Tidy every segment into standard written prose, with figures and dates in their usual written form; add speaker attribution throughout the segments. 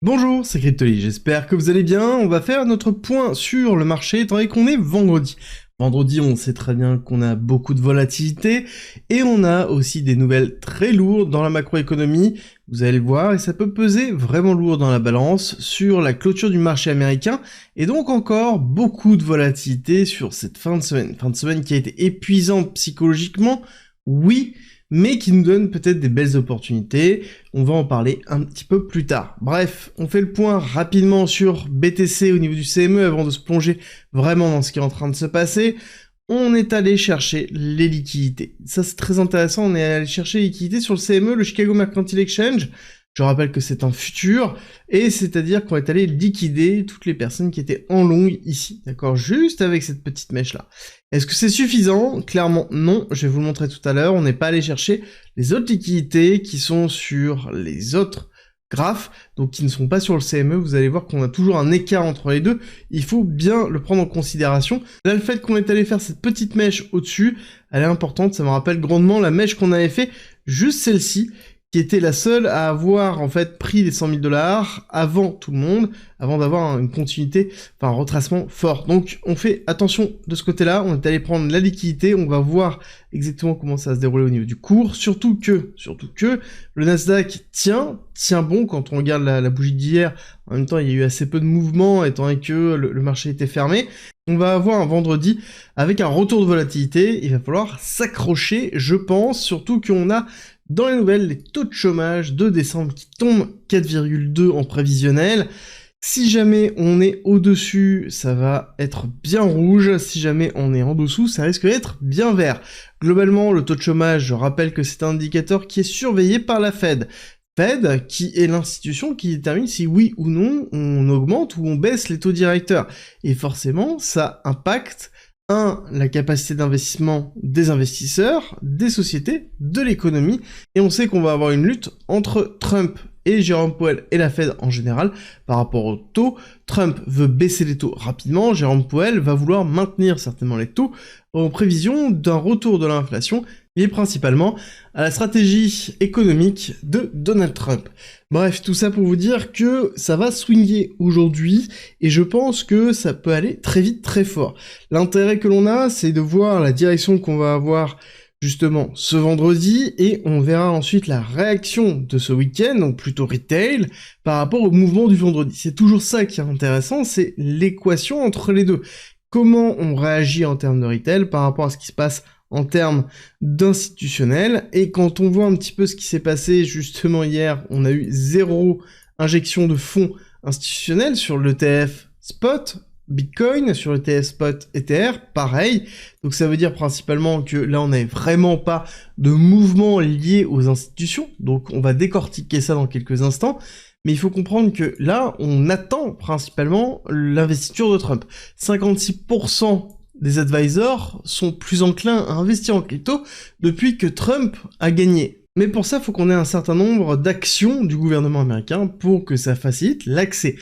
Speaker 1: Bonjour, c'est Cryptoly, j'espère que vous allez bien. On va faire notre point sur le marché étant donné qu'on est vendredi. Vendredi, on sait très bien qu'on a beaucoup de volatilité et on a aussi des nouvelles très lourdes dans la macroéconomie. Vous allez le voir et ça peut peser vraiment lourd dans la balance sur la clôture du marché américain et donc encore beaucoup de volatilité sur cette fin de semaine. Fin de semaine qui a été épuisante psychologiquement, oui, mais qui nous donne peut-être des belles opportunités. On va en parler un petit peu plus tard. Bref, on fait le point rapidement sur BTC au niveau du CME avant de se plonger vraiment dans ce qui est en train de se passer. On est allé chercher les liquidités. Ça, c'est très intéressant. On est allé chercher les liquidités sur le CME, le Chicago Mercantile Exchange. Je rappelle que c'est un futur, et c'est-à-dire qu'on est allé liquider toutes les personnes qui étaient en long ici, d'accord? Juste avec cette petite mèche-là. Est-ce que c'est suffisant? Clairement non, je vais vous le montrer tout à l'heure. On n'est pas allé chercher les autres liquidités qui sont sur les autres graphes, donc qui ne sont pas sur le CME. Vous allez voir qu'on a toujours un écart entre les deux. Il faut bien le prendre en considération. Là, le fait qu'on est allé faire cette petite mèche au-dessus, elle est importante. Ça me rappelle grandement la mèche qu'on avait fait, juste celle-ci, qui était la seule à avoir en fait pris les 100 000 $ avant tout le monde, avant d'avoir une continuité, enfin un retracement fort. Donc on fait attention de ce côté-là, on est allé prendre la liquidité, on va voir exactement comment ça va se dérouler au niveau du cours, surtout que le Nasdaq tient bon quand on regarde la bougie d'hier. En même temps, il y a eu assez peu de mouvements étant donné que le marché était fermé. On va avoir un vendredi avec un retour de volatilité, il va falloir s'accrocher, je pense, surtout qu'on a dans les nouvelles, les taux de chômage de décembre qui tombent 4,2 en prévisionnel. Si jamais on est au-dessus, ça va être bien rouge. Si jamais on est en dessous, ça risque d'être bien vert. Globalement, le taux de chômage, je rappelle que c'est un indicateur qui est surveillé par la Fed. Fed, qui est l'institution qui détermine si oui ou non on augmente ou on baisse les taux directeurs. Et forcément, ça impacte la capacité d'investissement des investisseurs, des sociétés, de l'économie, et on sait qu'on va avoir une lutte entre Trump et Jérôme Powell et la Fed en général par rapport aux taux. Trump veut baisser les taux rapidement, Jérôme Powell va vouloir maintenir certainement les taux en prévision d'un retour de l'inflation lié principalement à la stratégie économique de Donald Trump. Bref, tout ça pour vous dire que ça va swinguer aujourd'hui, et je pense que ça peut aller très vite, très fort. L'intérêt que l'on a, c'est de voir la direction qu'on va avoir justement ce vendredi, et on verra ensuite la réaction de ce week-end, donc plutôt retail, par rapport au mouvement du vendredi. C'est toujours ça qui est intéressant, c'est l'équation entre les deux. Comment on réagit en termes de retail par rapport à ce qui se passe en termes d'institutionnel, et quand on voit un petit peu ce qui s'est passé justement hier, on a eu 0 injection de fonds institutionnels sur l'ETF Spot, Bitcoin, sur l'ETF Spot Ether, pareil, donc ça veut dire principalement que là on n'avait vraiment pas de mouvement lié aux institutions, donc on va décortiquer ça dans quelques instants. Mais il faut comprendre que là, on attend principalement l'investiture de Trump. 56% des advisors sont plus enclins à investir en crypto depuis que Trump a gagné. Mais pour ça, il faut qu'on ait un certain nombre d'actions du gouvernement américain pour que ça facilite l'accès.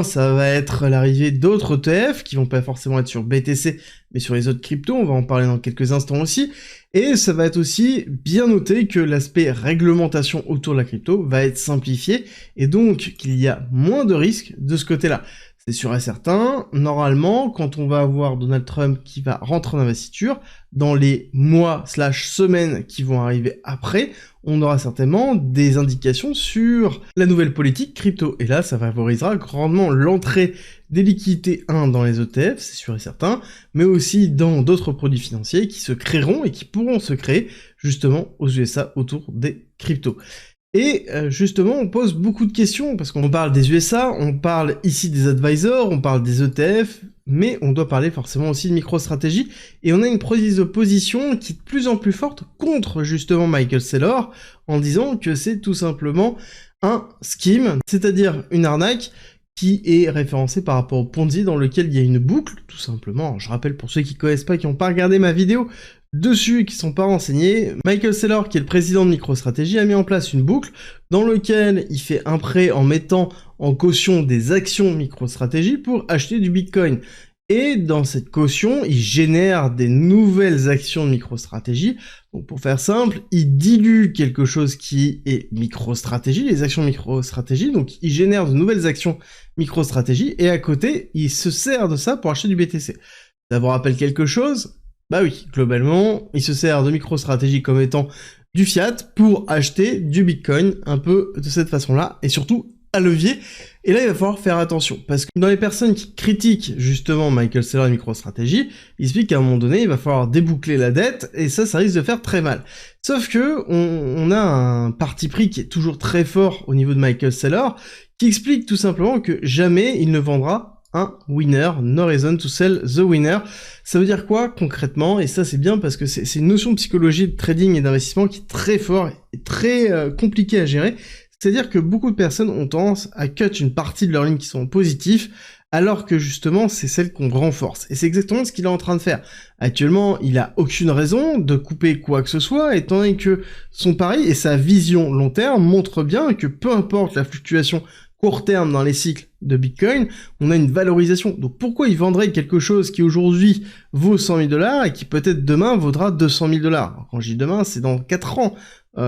Speaker 1: Ça va être l'arrivée d'autres ETF qui vont pas forcément être sur BTC, mais sur les autres cryptos, on va en parler dans quelques instants aussi. Et ça va être aussi bien noté que l'aspect réglementation autour de la crypto va être simplifié, et donc qu'il y a moins de risques de ce côté-là. C'est sûr et certain, normalement, quand on va avoir Donald Trump qui va rentrer en investiture, dans les mois/semaines qui vont arriver après, on aura certainement des indications sur la nouvelle politique crypto. Et là, ça favorisera grandement l'entrée des liquidités, dans les ETF, c'est sûr et certain, mais aussi dans d'autres produits financiers qui se créeront et qui pourront se créer justement aux USA autour des cryptos. Et justement, on pose beaucoup de questions, parce qu'on parle des USA, on parle ici des advisors, on parle des ETF, mais on doit parler forcément aussi de MicroStrategy, et on a une prise de position qui est de plus en plus forte contre justement Michael Saylor, en disant que c'est tout simplement un scheme, c'est-à-dire une arnaque qui est référencée par rapport au Ponzi, dans lequel il y a une boucle, tout simplement. Alors, je rappelle pour ceux qui connaissent pas, qui n'ont pas regardé ma vidéo dessus et qui sont pas renseignés, Michael Saylor, qui est le président de MicroStrategy, a mis en place une boucle dans laquelle il fait un prêt en mettant en caution des actions MicroStrategy pour acheter du Bitcoin. Et dans cette caution, il génère des nouvelles actions de MicroStrategy. Donc pour faire simple, il dilue quelque chose qui est MicroStrategy, les actions MicroStrategy, donc il génère de nouvelles actions MicroStrategy, et à côté, il se sert de ça pour acheter du BTC. Ça vous rappelle quelque chose? Bah oui, globalement, il se sert de MicroStrategy comme étant du fiat pour acheter du Bitcoin, un peu de cette façon-là, et surtout à levier. Et là, il va falloir faire attention, parce que dans les personnes qui critiquent justement Michael Saylor et MicroStrategy, il explique qu'à un moment donné, il va falloir déboucler la dette, et ça risque de faire très mal. Sauf que on a un parti pris qui est toujours très fort au niveau de Michael Saylor, qui explique tout simplement que jamais il ne vendra un winner, no reason to sell the winner. Ça veut dire quoi concrètement? Et ça c'est bien parce que c'est une notion de psychologie de trading et d'investissement qui est très fort et très compliqué à gérer. C'est-à-dire que beaucoup de personnes ont tendance à cut une partie de leurs lignes qui sont positifs, alors que justement c'est celles qu'on renforce. Et c'est exactement ce qu'il est en train de faire. Actuellement, il a aucune raison de couper quoi que ce soit, étant donné que son pari et sa vision long terme montrent bien que peu importe la fluctuation court terme dans les cycles de Bitcoin, on a une valorisation. Donc pourquoi il vendrait quelque chose qui aujourd'hui vaut 100 000 $ et qui peut-être demain vaudra 200 000 $? Quand je dis demain, c'est dans 4 ans.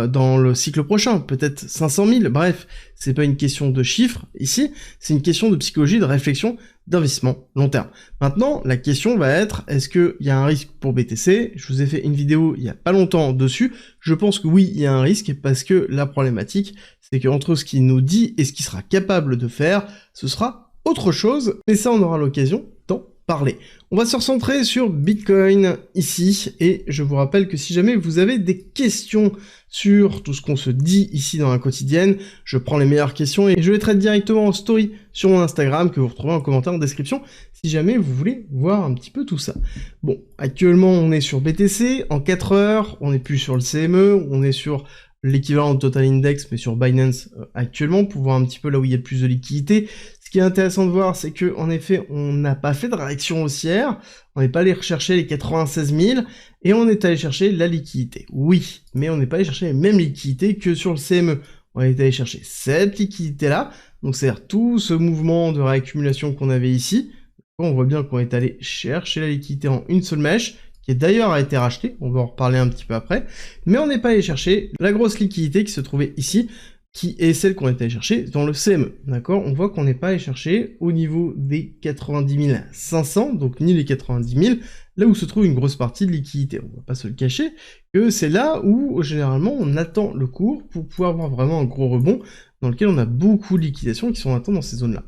Speaker 1: Dans le cycle prochain, peut-être 500 000, bref, c'est pas une question de chiffres ici, c'est une question de psychologie, de réflexion, d'investissement long terme. Maintenant, la question va être, est-ce qu'il y a un risque pour BTC? Je vous ai fait une vidéo il y a pas longtemps dessus, je pense que oui, il y a un risque, parce que la problématique, c'est qu'entre ce qu'il nous dit et ce qu'il sera capable de faire, ce sera autre chose, mais ça on aura l'occasion d'en parler. On va se recentrer sur Bitcoin ici, et je vous rappelle que si jamais vous avez des questions sur tout ce qu'on se dit ici dans la quotidienne, je prends les meilleures questions et je les traite directement en story sur mon Instagram, que vous retrouvez en commentaire en description, si jamais vous voulez voir un petit peu tout ça. Bon, actuellement on est sur BTC, en 4 heures, on n'est plus sur le CME, on est sur l'équivalent de Total Index, mais sur Binance actuellement, pour voir un petit peu là où il y a le plus de liquidité. Ce qui est intéressant de voir, c'est que en effet, on n'a pas fait de réaction haussière, on n'est pas allé rechercher les 96 000, et on est allé chercher la liquidité. Oui, mais on n'est pas allé chercher les mêmes liquidités que sur le CME. On est allé chercher cette liquidité-là, donc c'est-à-dire tout ce mouvement de réaccumulation qu'on avait ici. On voit bien qu'on est allé chercher la liquidité en une seule mèche, qui d'ailleurs a été rachetée, on va en reparler un petit peu après, mais on n'est pas allé chercher la grosse liquidité qui se trouvait ici, qui est celle qu'on est allé chercher dans le CME, d'accord? On voit qu'on n'est pas allé chercher au niveau des 90 500, donc ni les 90 000, là où se trouve une grosse partie de liquidité. On va pas se le cacher, que c'est là où, généralement, on attend le cours pour pouvoir avoir vraiment un gros rebond, dans lequel on a beaucoup de liquidations qui sont atteintes dans ces zones-là.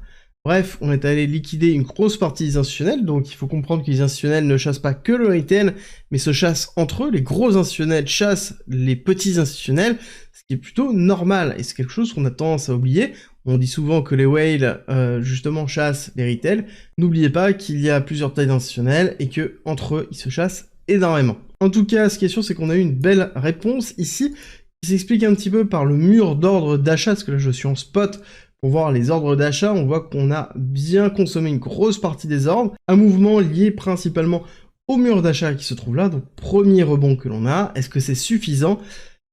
Speaker 1: Bref, on est allé liquider une grosse partie des institutionnels, donc il faut comprendre que les institutionnels ne chassent pas que le retail, mais se chassent entre eux. Les gros institutionnels chassent les petits institutionnels, ce qui est plutôt normal, et c'est quelque chose qu'on a tendance à oublier. On dit souvent que les whales, justement, chassent les retail. N'oubliez pas qu'il y a plusieurs tailles d'institutionnels, et que entre eux, ils se chassent énormément. En tout cas, ce qui est sûr, c'est qu'on a eu une belle réponse ici, qui s'explique un petit peu par le mur d'ordre d'achat, parce que là, je suis en spot. Pour voir les ordres d'achat, on voit qu'on a bien consommé une grosse partie des ordres, un mouvement lié principalement au mur d'achat qui se trouve là, donc premier rebond que l'on a. Est-ce que c'est suffisant?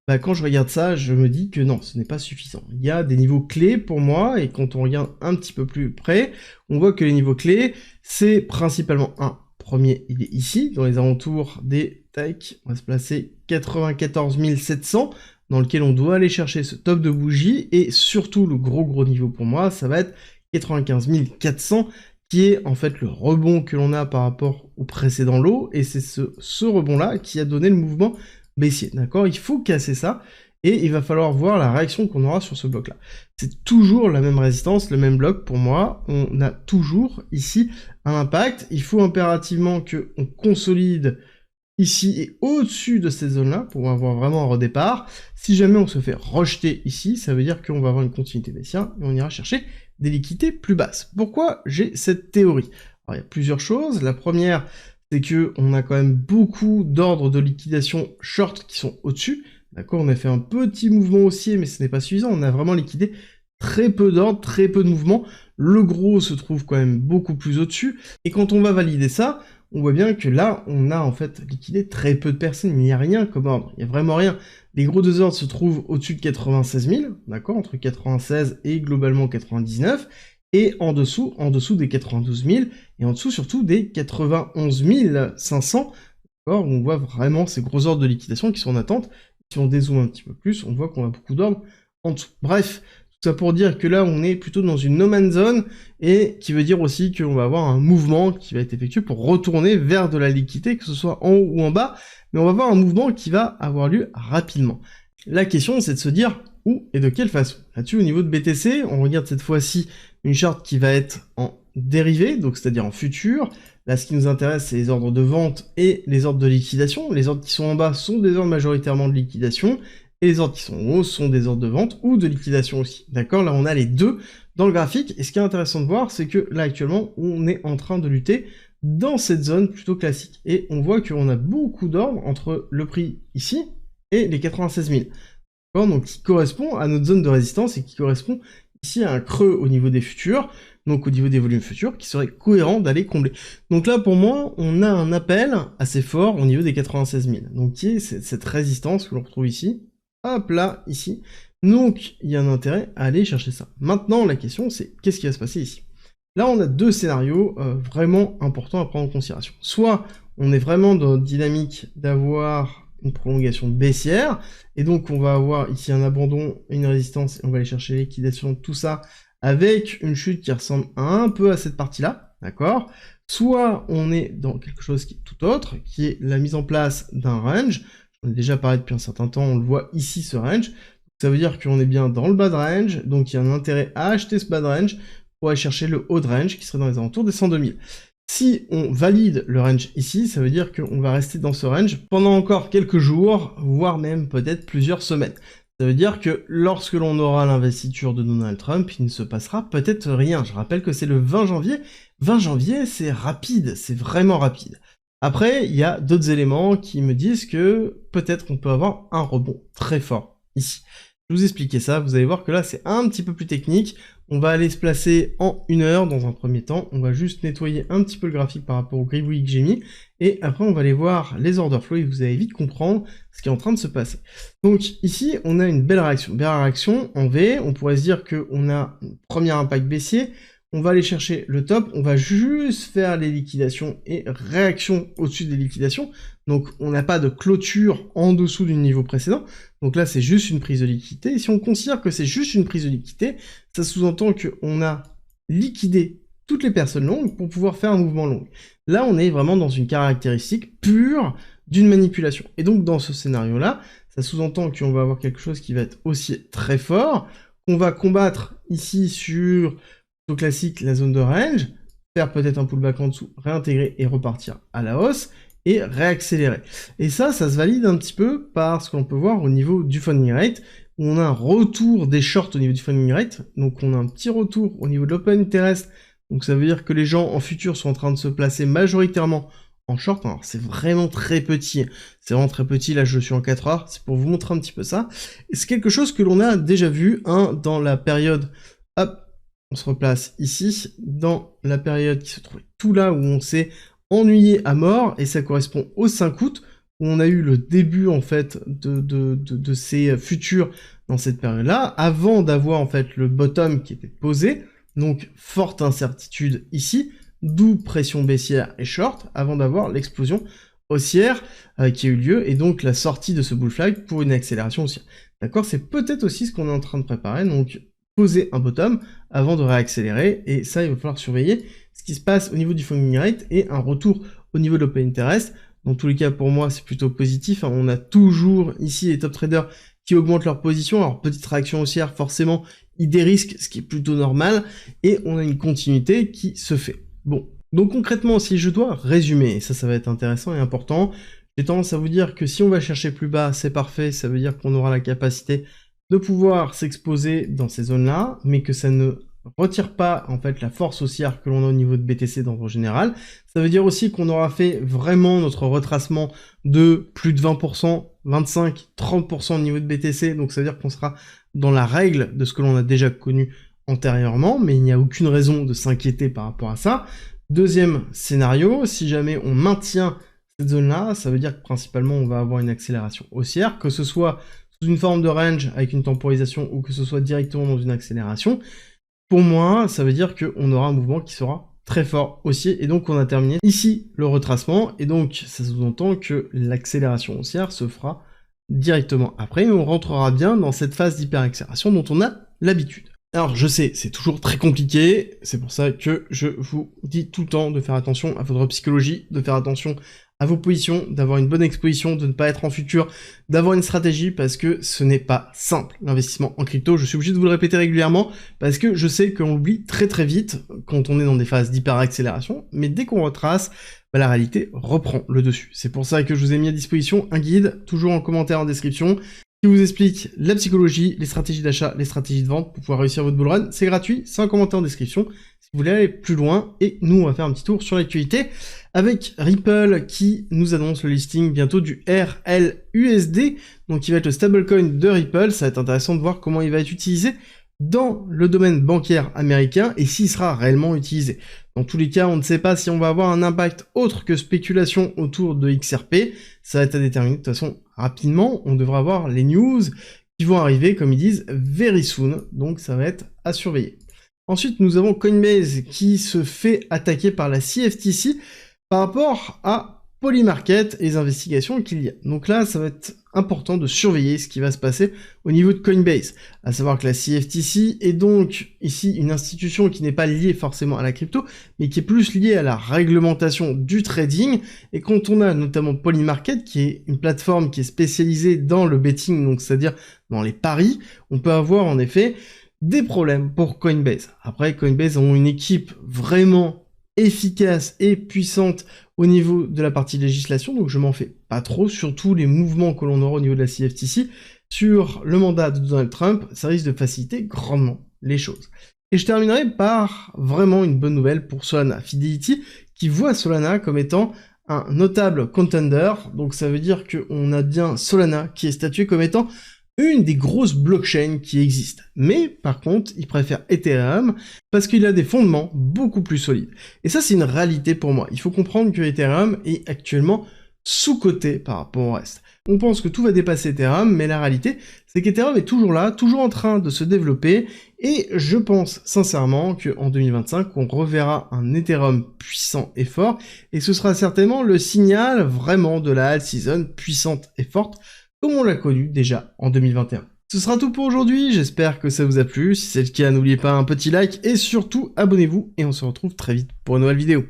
Speaker 1: Bah, quand je regarde ça, je me dis que non, ce n'est pas suffisant. Il y a des niveaux clés pour moi, et quand on regarde un petit peu plus près, on voit que les niveaux clés, c'est principalement un premier, il est ici, dans les alentours des, tac, on va se placer 94 700, dans lequel on doit aller chercher ce top de bougie, et surtout le gros niveau pour moi, ça va être 95 400, qui est en fait le rebond que l'on a par rapport au précédent lot, et c'est ce rebond-là qui a donné le mouvement baissier, d'accord? Il faut casser ça, et il va falloir voir la réaction qu'on aura sur ce bloc-là. C'est toujours la même résistance, le même bloc pour moi, on a toujours ici un impact, il faut impérativement qu'on consolide ici et au-dessus de cette zone-là, pour avoir vraiment un redépart. Si jamais on se fait rejeter ici, ça veut dire qu'on va avoir une continuité baissière, et on ira chercher des liquidités plus basses. Pourquoi j'ai cette théorie? Alors il y a plusieurs choses. La première, c'est que on a quand même beaucoup d'ordres de liquidation short qui sont au-dessus. D'accord, on a fait un petit mouvement haussier, mais ce n'est pas suffisant. On a vraiment liquidé très peu d'ordres, très peu de mouvements. Le gros se trouve quand même beaucoup plus au-dessus. Et quand on va valider ça, on voit bien que là, on a en fait liquidé très peu de personnes, mais il n'y a rien comme ordre, il n'y a vraiment rien. Les gros deux ordres se trouvent au-dessus de 96 000, d'accord, entre 96 et globalement 99, et en dessous des 92 000, et en dessous surtout des 91 500, d'accord, où on voit vraiment ces gros ordres de liquidation qui sont en attente. Si on dézoome un petit peu plus, on voit qu'on a beaucoup d'ordres en dessous. Bref, tout ça pour dire que là, on est plutôt dans une no man's zone, et qui veut dire aussi qu'on va avoir un mouvement qui va être effectué pour retourner vers de la liquidité, que ce soit en haut ou en bas, mais on va avoir un mouvement qui va avoir lieu rapidement. La question, c'est de se dire où et de quelle façon. Là-dessus, au niveau de BTC, on regarde cette fois-ci une charte qui va être en dérivé, donc c'est-à-dire en futur. Là, ce qui nous intéresse, c'est les ordres de vente et les ordres de liquidation. Les ordres qui sont en bas sont des ordres majoritairement de liquidation, et les ordres qui sont en haut sont des ordres de vente ou de liquidation aussi. D'accord? Là, on a les deux dans le graphique, et ce qui est intéressant de voir, c'est que là, actuellement, on est en train de lutter dans cette zone plutôt classique. Et on voit qu'on a beaucoup d'ordres entre le prix ici et les 96 000. Donc qui correspond à notre zone de résistance et qui correspond ici à un creux au niveau des futurs, donc au niveau des volumes futurs, qui serait cohérent d'aller combler. Donc là, pour moi, on a un appel assez fort au niveau des 96 000, donc qui est cette résistance que l'on retrouve ici, hop là, ici. Donc il y a un intérêt à aller chercher ça. Maintenant, la question, c'est qu'est-ce qui va se passer ici? Là, on a deux scénarios vraiment importants à prendre en considération. Soit on est vraiment dans une dynamique d'avoir une prolongation baissière, et donc on va avoir ici un abandon, une résistance, et on va aller chercher les liquidations, tout ça, avec une chute qui ressemble un peu à cette partie-là, d'accord? Soit on est dans quelque chose qui est tout autre, qui est la mise en place d'un range. J'en ai déjà parlé depuis un certain temps, on le voit ici, ce range. Ça veut dire qu'on est bien dans le bas de range, donc il y a un intérêt à acheter ce bas de range pour aller chercher le haut de range, qui serait dans les alentours des 102 000. Si on valide le range ici, ça veut dire qu'on va rester dans ce range pendant encore quelques jours, voire même peut-être plusieurs semaines. Ça veut dire que lorsque l'on aura l'investiture de Donald Trump, il ne se passera peut-être rien. Je rappelle que c'est le 20 janvier. 20 janvier, c'est rapide, c'est vraiment rapide. Après, il y a d'autres éléments qui me disent que peut-être qu'on peut avoir un rebond très fort ici. Je vais vous expliquer ça, vous allez voir que là c'est un petit peu plus technique. On va aller se placer en 1 heure dans un premier temps, on va juste nettoyer un petit peu le graphique par rapport au gribouillis que j'ai mis, et après on va aller voir les order flow et vous allez vite comprendre ce qui est en train de se passer. Donc ici on a une belle réaction en V, on pourrait se dire qu'on a un premier impact baissier, on va aller chercher le top, on va juste faire les liquidations et réaction au-dessus des liquidations, donc on n'a pas de clôture en dessous du niveau précédent, donc là c'est juste une prise de liquidité, et si on considère que c'est juste une prise de liquidité, ça sous-entend qu'on a liquidé toutes les personnes longues pour pouvoir faire un mouvement long. Là on est vraiment dans une caractéristique pure d'une manipulation, et donc dans ce scénario-là, ça sous-entend qu'on va avoir quelque chose qui va être aussi très fort, qu'on va combattre ici sur classique, la zone de range, faire peut-être un pullback en dessous, réintégrer et repartir à la hausse, et réaccélérer. Et ça se valide un petit peu par ce qu'on peut voir au niveau du funding rate, où on a un retour des shorts au niveau du funding rate, donc on a un petit retour au niveau de l'open interest, donc ça veut dire que les gens en futur sont en train de se placer majoritairement en short. Alors c'est vraiment très petit, là je suis en 4 heures, c'est pour vous montrer un petit peu ça, et c'est quelque chose que l'on a déjà vu dans la période, hop, on se replace ici, dans la période qui se trouvait tout là, où on s'est ennuyé à mort, et ça correspond au 5 août, où on a eu le début, en fait, de ces futurs dans cette période-là, avant d'avoir, en fait, le bottom qui était posé, donc forte incertitude ici, d'où pression baissière et short, avant d'avoir l'explosion haussière qui a eu lieu, et donc la sortie de ce bull flag pour une accélération haussière. D'accord? C'est peut-être aussi ce qu'on est en train de préparer, donc poser un bottom avant de réaccélérer, et ça il va falloir surveiller ce qui se passe au niveau du funding rate et un retour au niveau de l'open interest. Dans tous les cas pour moi c'est plutôt positif, hein. On a toujours ici les top traders qui augmentent leur position, alors petite réaction haussière forcément ils dérisquent, ce qui est plutôt normal, et on a une continuité qui se fait. Bon, donc concrètement si je dois résumer, et ça va être intéressant et important, j'ai tendance à vous dire que si on va chercher plus bas c'est parfait, ça veut dire qu'on aura la capacité de pouvoir s'exposer dans ces zones-là, mais que ça ne retire pas en fait la force haussière que l'on a au niveau de BTC dans le général. Ça veut dire aussi qu'on aura fait vraiment notre retracement de plus de 20%, 25, 30% au niveau de BTC, donc ça veut dire qu'on sera dans la règle de ce que l'on a déjà connu antérieurement, mais il n'y a aucune raison de s'inquiéter par rapport à ça. Deuxième scénario, si jamais on maintient cette zone-là, ça veut dire que principalement on va avoir une accélération haussière, que ce soit sous une forme de range avec une temporisation ou que ce soit directement dans une accélération. Pour moi, ça veut dire qu'on aura un mouvement qui sera très fort haussier, et donc on a terminé ici le retracement, et donc ça sous-entend que l'accélération haussière se fera directement après, et on rentrera bien dans cette phase d'hyper-accélération dont on a l'habitude. Alors je sais, c'est toujours très compliqué, c'est pour ça que je vous dis tout le temps de faire attention à votre psychologie, de faire attention à vos positions, d'avoir une bonne exposition, de ne pas être en futur, d'avoir une stratégie, parce que ce n'est pas simple, l'investissement en crypto. Je suis obligé de vous le répéter régulièrement, parce que je sais qu'on oublie très très vite quand on est dans des phases d'hyper-accélération, mais dès qu'on retrace, bah, la réalité reprend le dessus. C'est pour ça que je vous ai mis à disposition un guide, toujours en commentaire en description, qui vous explique la psychologie, les stratégies d'achat, les stratégies de vente pour pouvoir réussir votre bull run. C'est gratuit, c'est un commentaire en description si vous voulez aller plus loin. Et nous, on va faire un petit tour sur l'actualité avec Ripple qui nous annonce le listing bientôt du RLUSD, donc qui va être le stablecoin de Ripple. Ça va être intéressant de voir comment il va être utilisé dans le domaine bancaire américain et s'il sera réellement utilisé. Dans tous les cas, on ne sait pas si on va avoir un impact autre que spéculation autour de XRP. Ça va être à déterminer de toute façon rapidement. On devra avoir les news qui vont arriver, comme ils disent, very soon. Donc ça va être à surveiller. Ensuite, nous avons Coinbase qui se fait attaquer par la CFTC par rapport à Polymarket et les investigations qu'il y a. Donc là, ça va être important de surveiller ce qui va se passer au niveau de Coinbase. À savoir que la CFTC est donc ici une institution qui n'est pas liée forcément à la crypto, mais qui est plus liée à la réglementation du trading. Et quand on a notamment Polymarket, qui est une plateforme qui est spécialisée dans le betting, donc c'est-à-dire dans les paris, on peut avoir en effet des problèmes pour Coinbase. Après, Coinbase ont une équipe vraiment efficace et puissante au niveau de la partie législation, donc je m'en fais pas trop, surtout les mouvements que l'on aura au niveau de la CFTC sur le mandat de Donald Trump, ça risque de faciliter grandement les choses. Et je terminerai par vraiment une bonne nouvelle pour Solana. Fidelity qui voit Solana comme étant un notable contender, donc ça veut dire qu'on a bien Solana qui est statué comme étant une des grosses blockchains qui existent. Mais, par contre, il préfère Ethereum parce qu'il a des fondements beaucoup plus solides. Et ça, c'est une réalité pour moi. Il faut comprendre que Ethereum est actuellement sous-coté par rapport au reste. On pense que tout va dépasser Ethereum, mais la réalité, c'est qu'Ethereum est toujours là, toujours en train de se développer, et je pense sincèrement qu'en 2025, on reverra un Ethereum puissant et fort, et ce sera certainement le signal vraiment de la alt season puissante et forte, comme on l'a connu déjà en 2021. Ce sera tout pour aujourd'hui, j'espère que ça vous a plu. Si c'est le cas, n'oubliez pas un petit like et surtout abonnez-vous et on se retrouve très vite pour une nouvelle vidéo.